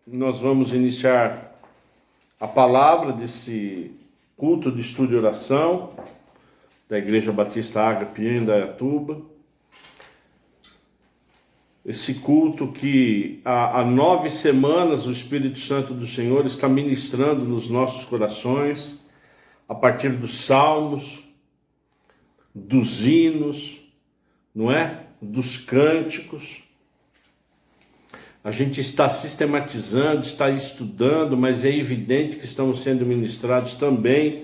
nós vamos iniciar a palavra desse culto de estudo e oração da Igreja Batista Ágape em Indaiatuba. Esse culto que há 9 semanas o Espírito Santo do Senhor está ministrando nos nossos corações, a partir dos salmos, dos hinos, não é? Dos cânticos. A gente está sistematizando, está estudando, mas é evidente que estamos sendo ministrados também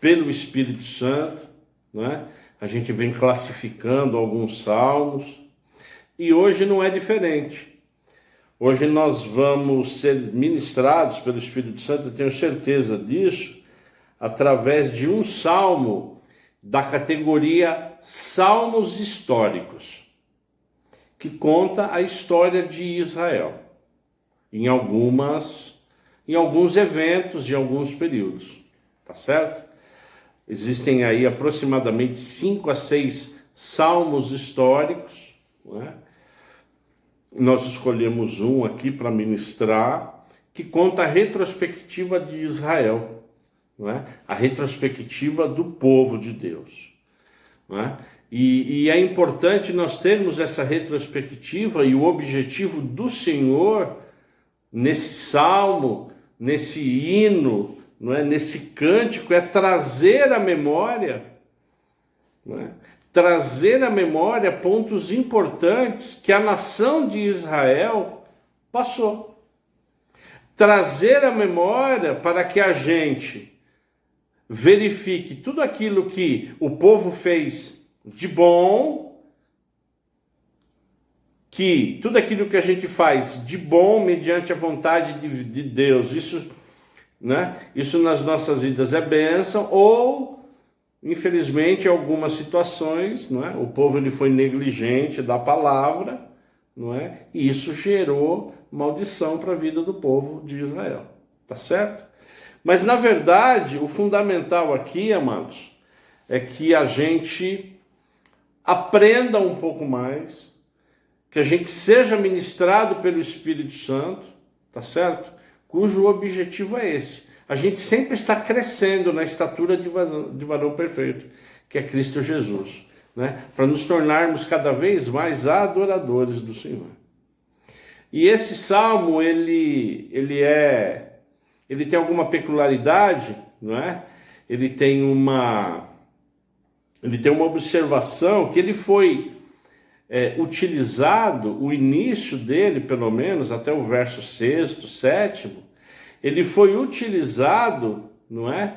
pelo Espírito Santo, não é? A gente vem classificando alguns salmos e hoje não é diferente. Hoje nós vamos ser ministrados pelo Espírito Santo, eu tenho certeza disso, através de um salmo da categoria Salmos Históricos, que conta a história de Israel, em alguns eventos, em alguns períodos, tá certo? Existem aí aproximadamente 5 a 6 salmos históricos, não é? Nós escolhemos um aqui para ministrar, que conta a retrospectiva de Israel, não é? A retrospectiva do povo de Deus, não é? E é importante nós termos essa retrospectiva, e o objetivo do Senhor nesse salmo, nesse hino, não é? Nesse cântico, é trazer à memória, não é? Trazer à memória pontos importantes que a nação de Israel passou. Trazer à memória para que a gente verifique tudo aquilo que o povo fez de bom, que tudo aquilo que a gente faz de bom mediante a vontade de Deus, isso, né? Isso nas nossas vidas é bênção, ou infelizmente em algumas situações, não é? O povo ele foi negligente da palavra, não é? E isso gerou maldição para a vida do povo de Israel, tá certo? Mas na verdade o fundamental aqui, amados, é que a gente aprenda um pouco mais, que a gente seja ministrado pelo Espírito Santo, tá certo? Cujo objetivo é esse. A gente sempre está crescendo na estatura de varão perfeito, que é Cristo Jesus, né? Para nos tornarmos cada vez mais adoradores do Senhor. E esse salmo, ele tem alguma peculiaridade, não é? Ele tem uma observação que ele foi utilizado, o início dele, pelo menos, até o verso 6º, 7º, ele foi utilizado, não é?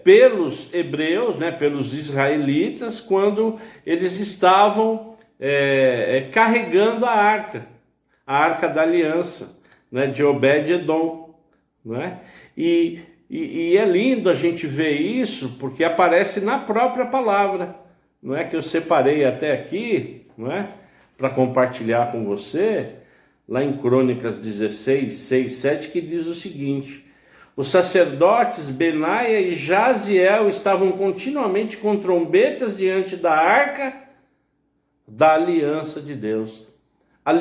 Pelos hebreus, né? Pelos israelitas, quando eles estavam carregando a arca da aliança, né? De Obed-Edom, não é? E é lindo a gente ver isso, porque aparece na própria palavra, não é? Que eu separei até aqui, não é? Para compartilhar com você, lá em Crônicas 16, 6, 7, que diz o seguinte: os sacerdotes Benaia e Jaziel estavam continuamente com trombetas diante da arca da aliança de Deus. A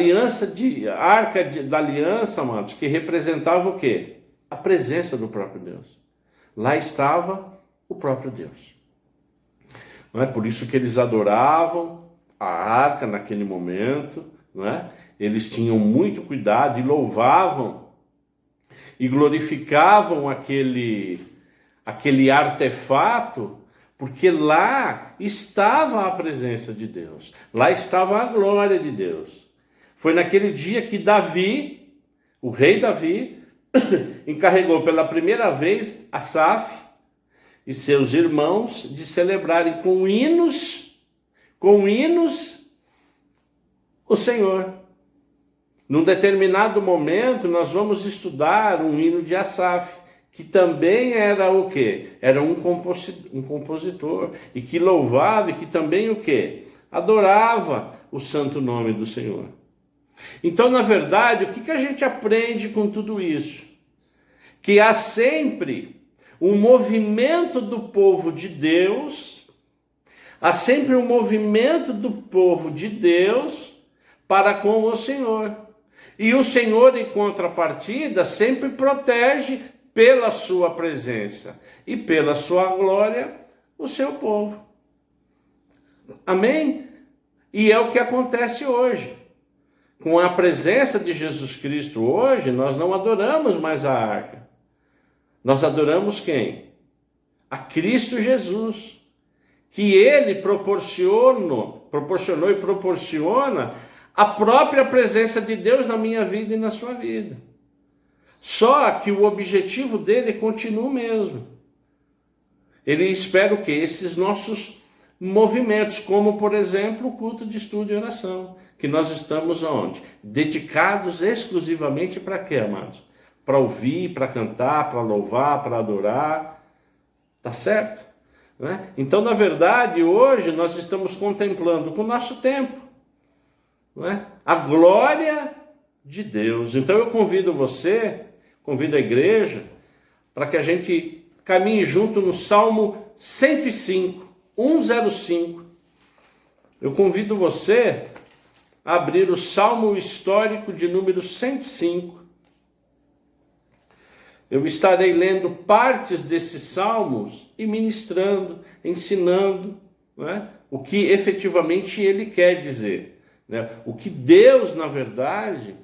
arca da aliança, amados, que representava o quê? A presença do próprio Deus. Lá estava o próprio Deus. Não é por isso que eles adoravam a arca naquele momento, não é? Eles tinham muito cuidado e louvavam e glorificavam aquele artefato, porque lá estava a presença de Deus, lá estava a glória de Deus. Foi naquele dia que Davi, o rei Davi, encarregou pela primeira vez Asaf e seus irmãos de celebrarem com hinos o Senhor. Num determinado momento nós vamos estudar um hino de Asaf, que também era o quê? Era um compositor, e que louvava, e que também o quê? Adorava o santo nome do Senhor. Então, na verdade, o que a gente aprende com tudo isso? Que há sempre um movimento do povo de Deus, para com o Senhor. E o Senhor, em contrapartida, sempre protege pela sua presença e pela sua glória o seu povo. Amém? E é o que acontece hoje. Com a presença de Jesus Cristo hoje, nós não adoramos mais a arca. Nós adoramos quem? A Cristo Jesus. Que Ele proporcionou e proporciona a própria presença de Deus na minha vida e na sua vida. Só que o objetivo dele continua o mesmo. Ele espera o quê? Esses nossos movimentos, como por exemplo o culto de estudo e oração, que nós estamos onde? Dedicados exclusivamente para quê, amados? Para ouvir, para cantar, para louvar, para adorar, tá certo? Né? Então, na verdade, hoje nós estamos contemplando com o nosso tempo, não é? A glória de Deus. Então eu convido você, convido a igreja, para que a gente caminhe junto no Salmo 105, 105. Eu convido você a abrir o Salmo histórico de número 105. Eu estarei lendo partes desses salmos e ministrando, ensinando, não é? O que efetivamente ele quer dizer. Né? O que Deus, na verdade,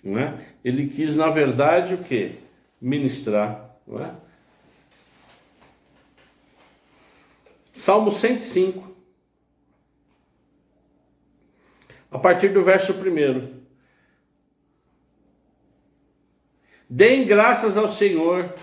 não é? Ele quis, na verdade, o quê? Ministrar. Não é? Salmo 105. A partir do verso 1. Deem graças ao Senhor,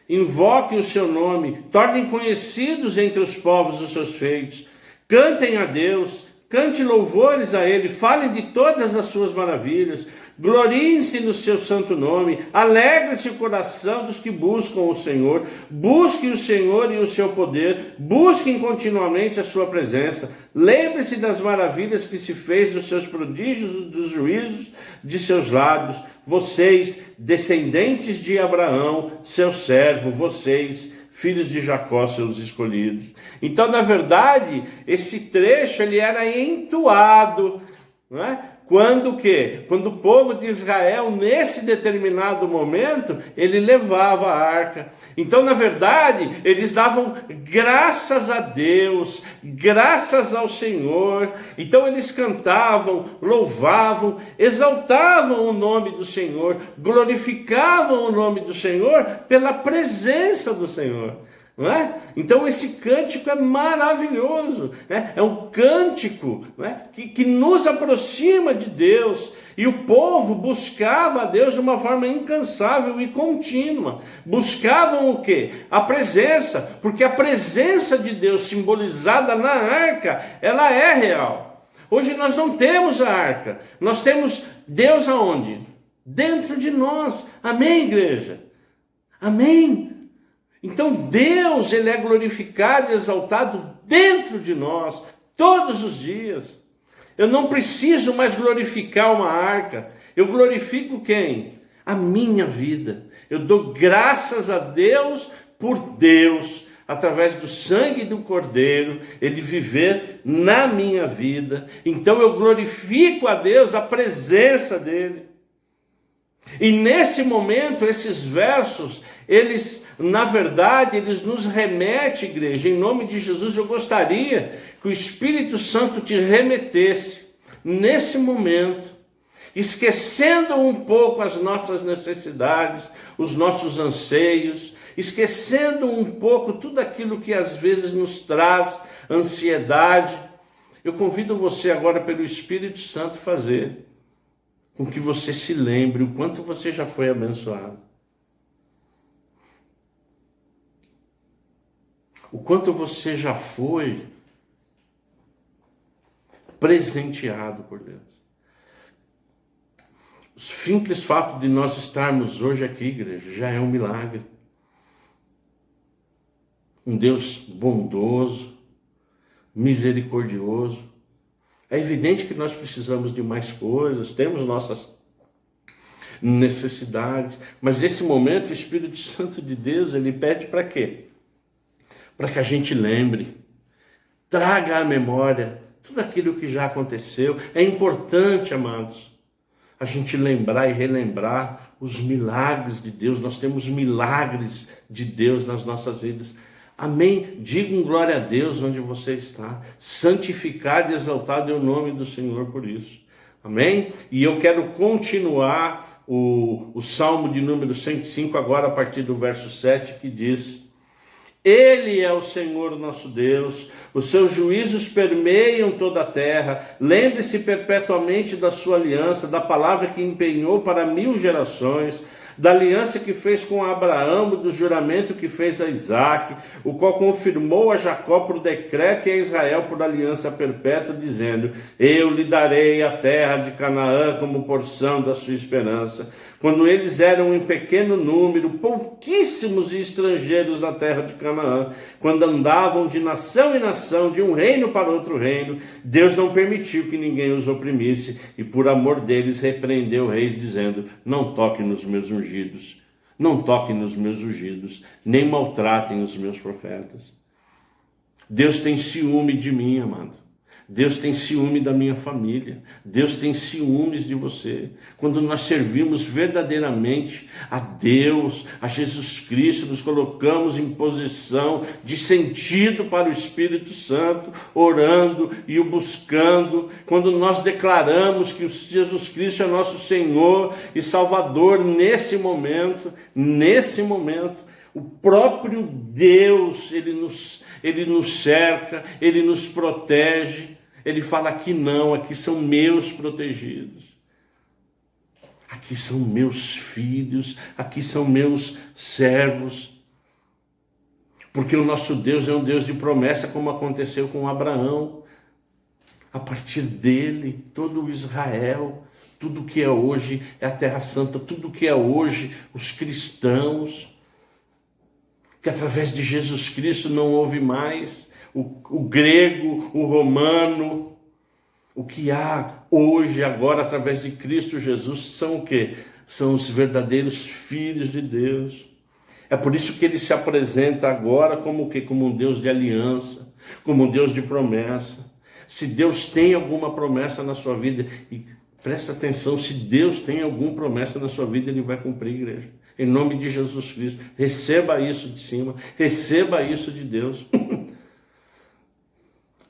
invoquem o seu nome, tornem conhecidos entre os povos os seus feitos, cantem a Deus, cante louvores a Ele, falem de todas as suas maravilhas, gloriem-se no seu santo nome, alegre-se o coração dos que buscam o Senhor, busquem o Senhor e o seu poder, busquem continuamente a sua presença, lembre-se das maravilhas que se fez, dos seus prodígios, dos juízos de seus lábios, vocês, descendentes de Abraão, seu servo, vocês, filhos de Jacó, seus escolhidos. Então, na verdade, esse trecho ele era entoado, não é? Quando o quê? Quando o povo de Israel, nesse determinado momento, ele levava a arca. Então, na verdade, eles davam graças a Deus, graças ao Senhor. Então, eles cantavam, louvavam, exaltavam o nome do Senhor, glorificavam o nome do Senhor pela presença do Senhor. Não é? Então esse cântico é maravilhoso, né? É um cântico, né? que nos aproxima de Deus, e o povo buscava a Deus de uma forma incansável e contínua. Buscavam o quê? A presença, porque a presença de Deus simbolizada na arca, ela é real. Hoje nós não temos a arca, nós temos Deus aonde? Dentro de nós. Amém, igreja? Amém? Então Deus, ele é glorificado e exaltado dentro de nós, todos os dias. Eu não preciso mais glorificar uma arca. Eu glorifico quem? A minha vida. Eu dou graças a Deus por Deus, através do sangue do Cordeiro, ele viver na minha vida. Então eu glorifico a Deus, a presença dele. E nesse momento, esses versos, eles, na verdade, eles nos remetem, igreja, em nome de Jesus. Eu gostaria que o Espírito Santo te remetesse, nesse momento, esquecendo um pouco as nossas necessidades, os nossos anseios, esquecendo um pouco tudo aquilo que às vezes nos traz ansiedade. Eu convido você agora, pelo Espírito Santo, fazer com que você se lembre o quanto você já foi abençoado. O quanto você já foi presenteado por Deus. O simples fato de nós estarmos hoje aqui, igreja, já é um milagre. Um Deus bondoso, misericordioso. É evidente que nós precisamos de mais coisas, temos nossas necessidades, mas nesse momento o Espírito Santo de Deus, ele pede para quê? Para que a gente lembre, traga à memória tudo aquilo que já aconteceu. É importante, amados, a gente lembrar e relembrar os milagres de Deus. Nós temos milagres de Deus nas nossas vidas. Amém? Diga um glória a Deus onde você está. Santificado e exaltado é o nome do Senhor por isso. Amém? E eu quero continuar o Salmo de número 105, agora a partir do verso 7, que diz: Ele é o Senhor nosso Deus, os seus juízos permeiam toda a terra. Lembre-se perpetuamente da sua aliança, da palavra que empenhou para 1000 gerações, da aliança que fez com Abraão, do juramento que fez a Isaque, o qual confirmou a Jacó por decreto e a Israel por aliança perpétua, dizendo: Eu lhe darei a terra de Canaã como porção da sua esperança. Quando eles eram em pequeno número, pouquíssimos e estrangeiros na terra de Canaã, quando andavam de nação em nação, de um reino para outro reino, Deus não permitiu que ninguém os oprimisse, e por amor deles repreendeu reis, dizendo: Não toquem nos meus ungidos, não toquem nos meus ungidos, nem maltratem os meus profetas. Deus tem ciúme de mim, amado. Deus tem ciúme da minha família. Deus tem ciúmes de você. Quando nós servimos verdadeiramente a Deus, a Jesus Cristo, nos colocamos em posição de sentido para o Espírito Santo, orando e o buscando. Quando nós declaramos que o Jesus Cristo é nosso Senhor e Salvador nesse momento, o próprio Deus, Ele nos cerca, Ele nos protege. Ele fala: aqui não, aqui são meus protegidos. Aqui são meus filhos, aqui são meus servos. Porque o nosso Deus é um Deus de promessa, como aconteceu com Abraão. A partir dele, todo o Israel, tudo que é hoje é a Terra Santa, tudo que é hoje os cristãos, que através de Jesus Cristo não houve mais o grego, o romano. O que há hoje, agora, através de Cristo Jesus, são o quê? São os verdadeiros filhos de Deus. É por isso que ele se apresenta agora como o quê? Como um Deus de aliança, como um Deus de promessa. Se Deus tem alguma promessa na sua vida, e presta atenção, se Deus tem alguma promessa na sua vida, Ele vai cumprir, igreja. Em nome de Jesus Cristo, receba isso de cima, receba isso de Deus.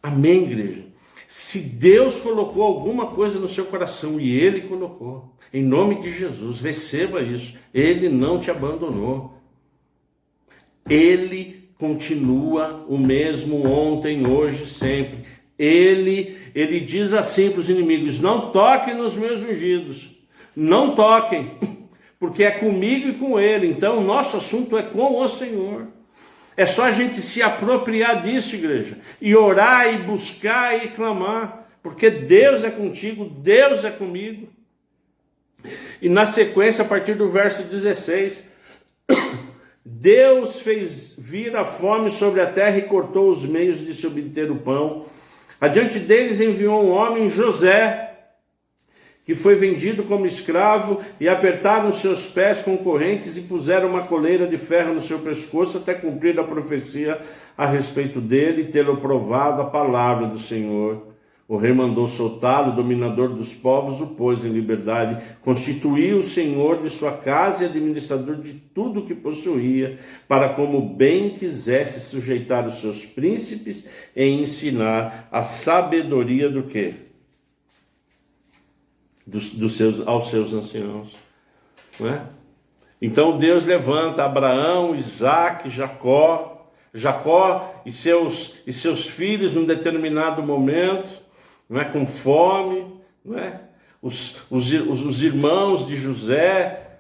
Amém, igreja? Se Deus colocou alguma coisa no seu coração, e Ele colocou, em nome de Jesus, receba isso. Ele não te abandonou. Ele continua o mesmo ontem, hoje, sempre. Ele diz assim para os inimigos: não toquem nos meus ungidos, não toquem, porque é comigo e com Ele. Então o nosso assunto é com o Senhor. É só a gente se apropriar disso, igreja, e orar, e buscar, e clamar, porque Deus é contigo, Deus é comigo. E na sequência, a partir do verso 16, Deus fez vir a fome sobre a terra e cortou os meios de se obter o pão. Adiante deles enviou um homem, José, que foi vendido como escravo, e apertaram seus pés com correntes e puseram uma coleira de ferro no seu pescoço, até cumprir a profecia a respeito dele e tê-lo provado a palavra do Senhor. O rei mandou soltá-lo, o dominador dos povos o pôs em liberdade, constituiu o senhor de sua casa e administrador de tudo o que possuía, para como bem quisesse sujeitar os seus príncipes e ensinar a sabedoria do quê? Aos seus anciãos. Não é? Então Deus levanta Abraão, Isaque, Jacó e seus filhos num determinado momento, não é? Com fome, não é? Os irmãos de José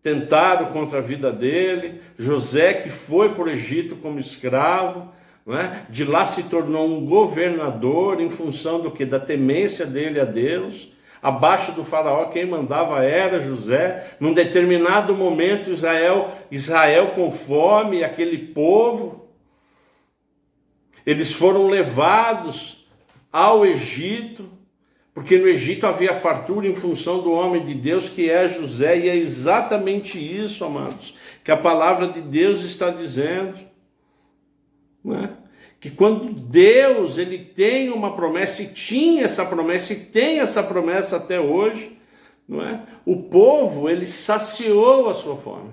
tentaram contra a vida dele. José, que foi para o Egito como escravo, não é? De lá se tornou um governador em função do que? Da temência dele a Deus. Abaixo do faraó, quem mandava era José. Num determinado momento, Israel com fome, aquele povo, eles foram levados ao Egito, porque no Egito havia fartura em função do homem de Deus, que é José, e é exatamente isso, amados, que a palavra de Deus está dizendo, não é? Que quando Deus, Ele tem uma promessa, e tinha essa promessa, e tem essa promessa até hoje, não é? O povo, ele saciou a sua fome.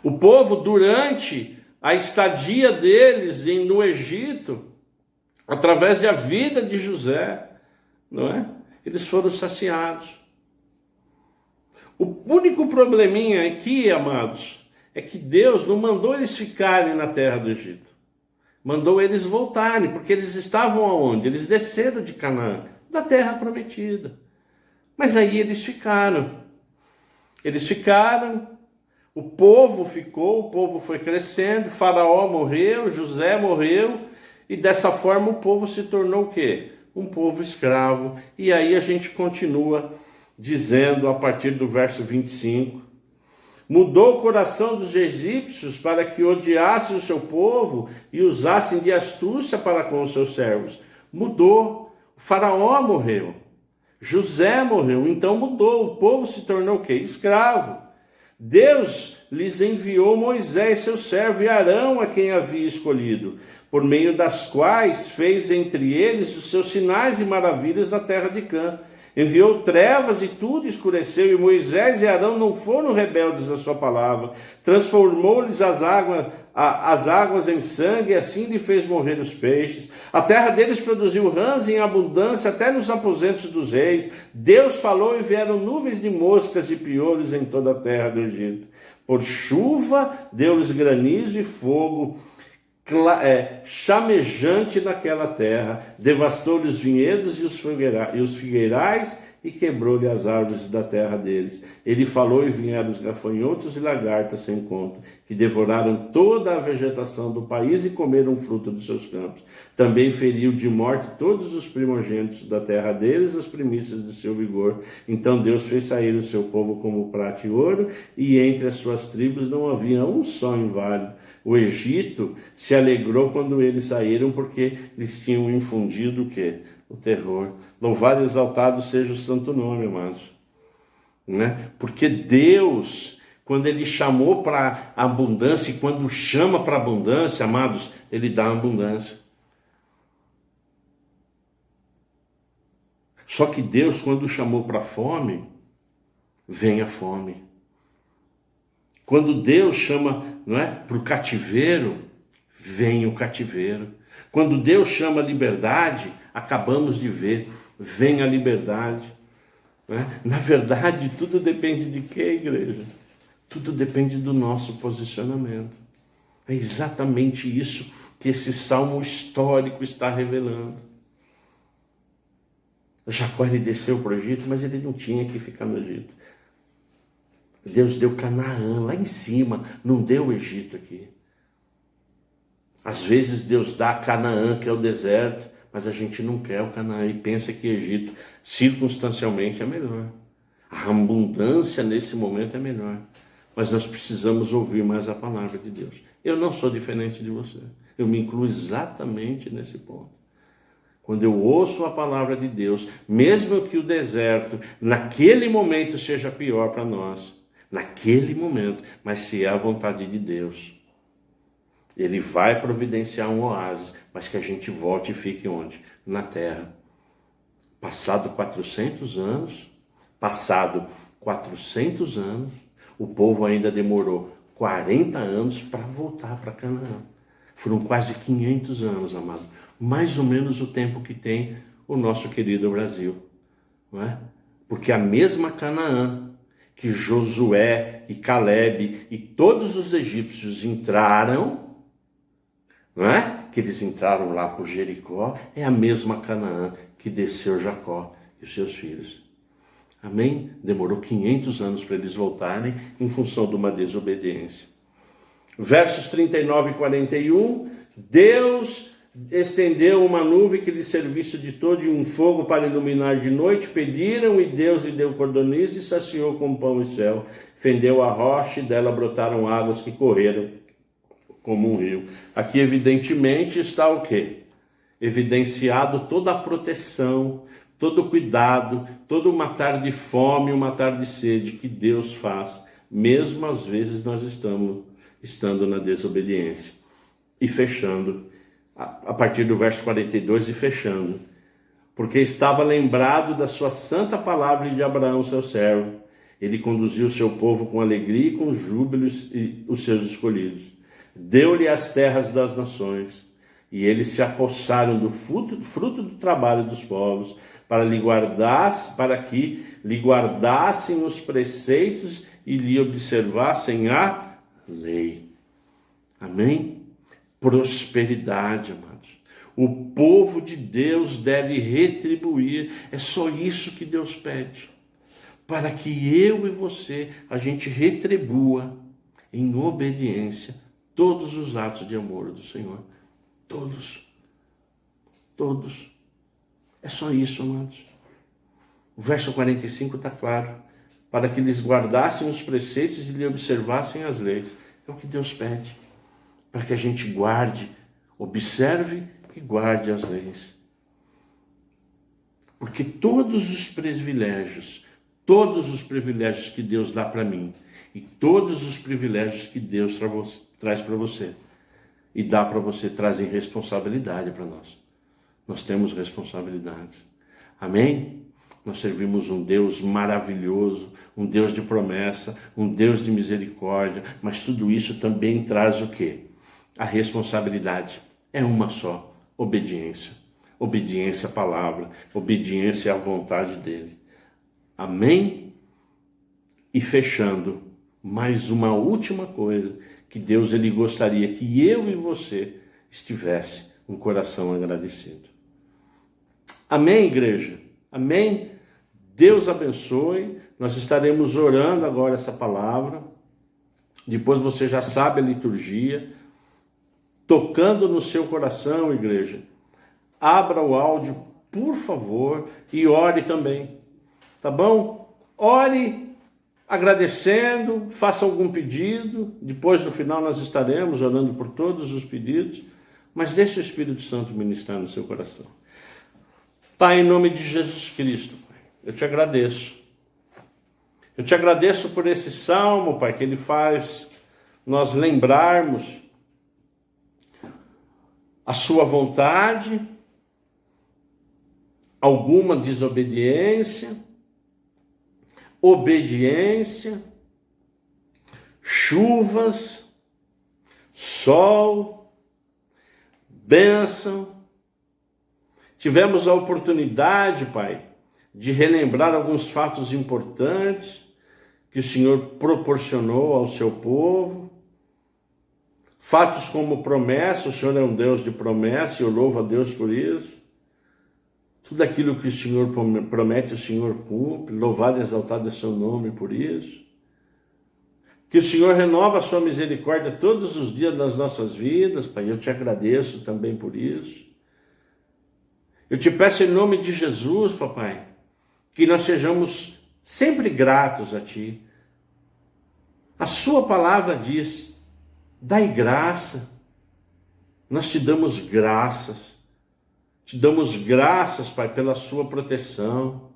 O povo, durante a estadia deles no Egito, através da vida de José, não é? Eles foram saciados. O único probleminha aqui, amados, é que Deus não mandou eles ficarem na terra do Egito. Mandou eles voltarem, porque eles estavam aonde? Eles desceram de Canaã, da terra prometida. Mas aí eles ficaram. Eles ficaram, o povo ficou, o povo foi crescendo, Faraó morreu, José morreu, e dessa forma o povo se tornou o quê? Um povo escravo. E aí a gente continua dizendo a partir do verso 25: mudou o coração dos egípcios para que odiassem o seu povo e usassem de astúcia para com os seus servos. Mudou. O Faraó morreu. José morreu. Então mudou. O povo se tornou o quê? Escravo. Deus lhes enviou Moisés, seu servo, e Arão, a quem havia escolhido, por meio das quais fez entre eles os seus sinais e maravilhas na terra de Cã. Enviou trevas e tudo escureceu, e Moisés e Arão não foram rebeldes à sua palavra. Transformou-lhes as águas em sangue, e assim lhe fez morrer os peixes. A terra deles produziu rãs em abundância, até nos aposentos dos reis. Deus falou e vieram nuvens de moscas e piolhos em toda a terra do Egito. Por chuva deu-lhes granizo e fogo chamejante naquela terra, devastou-lhe os vinhedos e os figueirais e quebrou-lhe as árvores da terra deles. Ele falou e vieram os gafanhotos e lagartas sem conta, que devoraram toda a vegetação do país e comeram o fruto dos seus campos. Também feriu de morte todos os primogênitos da terra deles, as primícias do seu vigor. Então Deus fez sair o seu povo como prata e ouro, e entre as suas tribos não havia um só inválido. O Egito se alegrou quando eles saíram, porque lhes tinham infundido o quê? O terror. Louvado e exaltado seja o santo nome, amados. Né? Porque Deus, quando Ele chamou para a abundância, e quando chama para a abundância, amados, Ele dá abundância. Só que Deus, quando chamou para a fome, vem a fome. Quando Deus chama, não é, para o cativeiro, vem o cativeiro. Quando Deus chama a liberdade, acabamos de ver, vem a liberdade. Não é? Na verdade, tudo depende de quê, igreja? Tudo depende do nosso posicionamento. É exatamente isso que esse salmo histórico está revelando. Jacó, ele desceu para o Egito, mas ele não tinha que ficar no Egito. Deus deu Canaã lá em cima, não deu o Egito aqui. Às vezes Deus dá Canaã, que é o deserto, mas a gente não quer o Canaã e pensa que Egito circunstancialmente é melhor. A abundância nesse momento é melhor. Mas nós precisamos ouvir mais a palavra de Deus. Eu não sou diferente de você. Eu me incluo exatamente nesse ponto. Quando eu ouço a palavra de Deus, mesmo que o deserto, naquele momento, seja pior para nós, naquele momento, mas se é a vontade de Deus, Ele vai providenciar um oásis, mas que a gente volte e fique onde? Na terra. Passado 400 anos, o povo ainda demorou 40 anos para voltar para Canaã. Foram quase 500 anos, amado. Mais ou menos o tempo que tem o nosso querido Brasil. Não é? Porque a mesma Canaã que Josué e Caleb e todos os egípcios entraram, não é? Que eles entraram lá por Jericó, é a mesma Canaã que desceu Jacó e os seus filhos. Amém? Demorou 500 anos para eles voltarem em função de uma desobediência. Versos 39 e 41, Deus estendeu uma nuvem que lhes servisse de todo e um fogo para iluminar de noite. Pediram e Deus lhe deu cordoniza e saciou com pão e céu. Fendeu a rocha e dela brotaram águas que correram como um rio. Aqui evidentemente está o quê? Evidenciado toda a proteção, todo o cuidado, todo o matar de fome, o matar de sede que Deus faz, mesmo às vezes nós estando na desobediência. E fechando, a partir do verso 42 e fechando, porque estava lembrado da sua santa palavra e de Abraão, seu servo. Ele conduziu o seu povo com alegria e com júbilo e os seus escolhidos. Deu-lhe as terras das nações, e eles se apossaram do fruto do trabalho dos povos, para que lhe guardassem os preceitos e lhe observassem a lei. Amém? Prosperidade, amados. O povo de Deus deve retribuir. É só isso que Deus pede. Para que eu e você, a gente retribua em obediência todos os atos de amor do Senhor. Todos. Todos. É só isso, amados. O verso 45 está claro. Para que lhes guardassem os preceitos e lhe observassem as leis. É o que Deus pede. Para que a gente guarde, observe e guarde as leis. Porque todos os privilégios que Deus dá para mim e todos os privilégios que Deus traz para você e dá para você trazem responsabilidade para nós. Nós temos responsabilidades. Amém? Nós servimos um Deus maravilhoso, um Deus de promessa, um Deus de misericórdia, mas tudo isso também traz o quê? A responsabilidade. É uma só: obediência. Obediência à palavra, obediência à vontade dele. Amém? E fechando, mais uma última coisa que Deus ele gostaria que eu e você estivesse um coração agradecido. Amém, igreja? Amém? Deus abençoe. Nós estaremos orando agora essa palavra. Depois você já sabe a liturgia. Tocando no seu coração, igreja. Abra o áudio, por favor, e ore também. Tá bom? Ore agradecendo, faça algum pedido. Depois, no final, nós estaremos orando por todos os pedidos. Mas deixe o Espírito Santo ministrar no seu coração. Pai, em nome de Jesus Cristo, Pai, eu te agradeço. Eu te agradeço por esse salmo, Pai, que ele faz nós lembrarmos a sua vontade, alguma desobediência, obediência, chuvas, sol, bênção. Tivemos a oportunidade, Pai, de relembrar alguns fatos importantes que o Senhor proporcionou ao seu povo. Fatos como promessa, o Senhor é um Deus de promessa e eu louvo a Deus por isso. Tudo aquilo que o Senhor promete, o Senhor cumpre. Louvado e exaltado é seu nome por isso. Que o Senhor renova a sua misericórdia todos os dias das nossas vidas, Pai. Eu te agradeço também por isso. Eu te peço em nome de Jesus, Papai, que nós sejamos sempre gratos a Ti. A sua palavra diz: dai graça. Nós te damos graças. Te damos graças, Pai, pela sua proteção.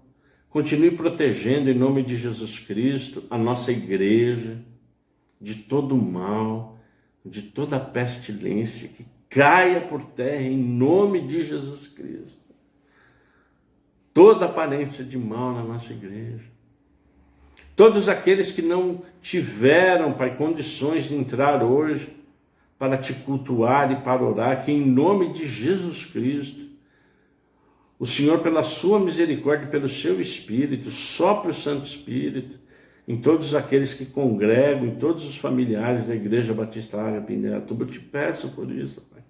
Continue protegendo em nome de Jesus Cristo a nossa igreja de todo mal, de toda pestilência que caia por terra em nome de Jesus Cristo. Toda aparência de mal na nossa igreja. Todos aqueles que não tiveram, Pai, condições de entrar hoje para te cultuar e para orar, que em nome de Jesus Cristo, o Senhor, pela sua misericórdia, pelo seu Espírito, sopre o Santo Espírito em todos aqueles que congregam, em todos os familiares da Igreja Batista Ágape em Indaiatuba. Eu te peço por isso, Pai.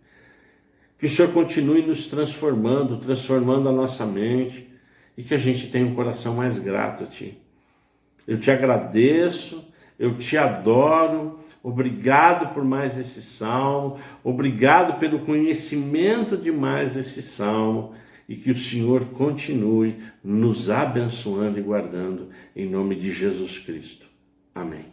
Que o Senhor continue nos transformando a nossa mente e que a gente tenha um coração mais grato a Ti. Eu te agradeço, eu te adoro, obrigado por mais esse salmo, obrigado pelo conhecimento de mais esse salmo, e que o Senhor continue nos abençoando e guardando, em nome de Jesus Cristo. Amém.